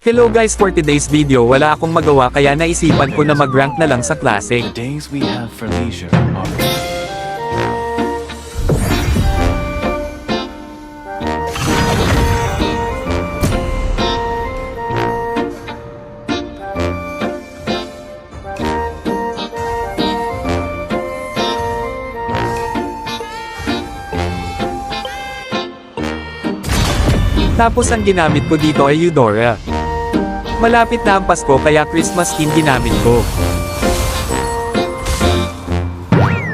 Hello guys, for today's video wala akong magawa kaya naisipan ko na mag-rank na lang sa Classic. The days we have for leisure are... Tapos ang ginamit ko dito ay Eudora. Malapit na ang Pasko kaya Christmas skin ginamit ko.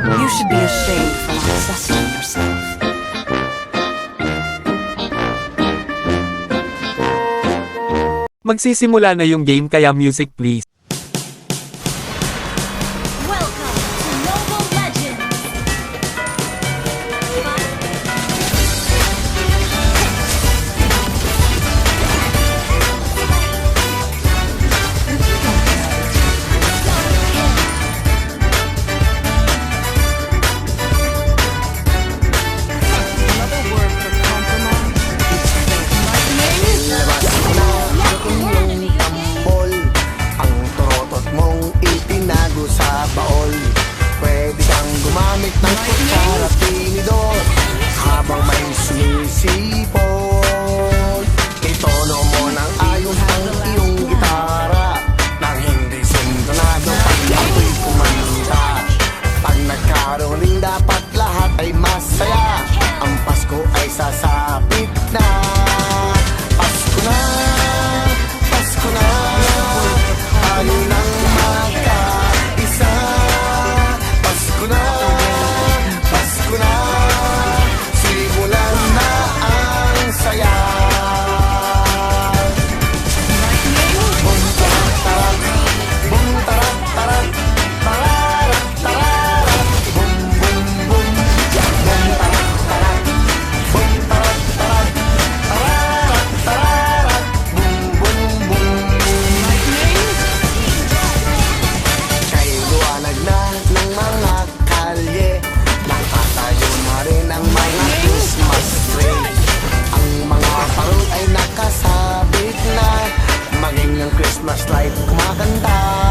You should be ashamed for not assessing yourself. Magsisimula na yung game kaya music please. Welcome to Mobile Legends! Another word for compromise is Tambol, ang trotot mong itinago sa baol. Pwede kang gumamit ng kutsara tinidor habang may sumisipol. Itono mo ng ayos ang iyong gitara nang hindi sintonado pag ako'y kumanta. Pag nagkaroon rin dapat lahat ay masaya. Ang Pasko ay sasapit na. Pasko na, Pasko na, tayo nang magkaisa. Pasko na, Pasko na, simulan na ang saya. Bum tarat tarat, bum tarat tarat, tararat tararat, bum bum bum, bum tarat tarat, bum tarat tarat, tararat tararat, bum bum bum. Kay liwanag na ng mga kalye, nakatayo na rin ang mga Christmas tree. Ang mga parol ay nakasabit na, maging ang Christmas light kumakanta.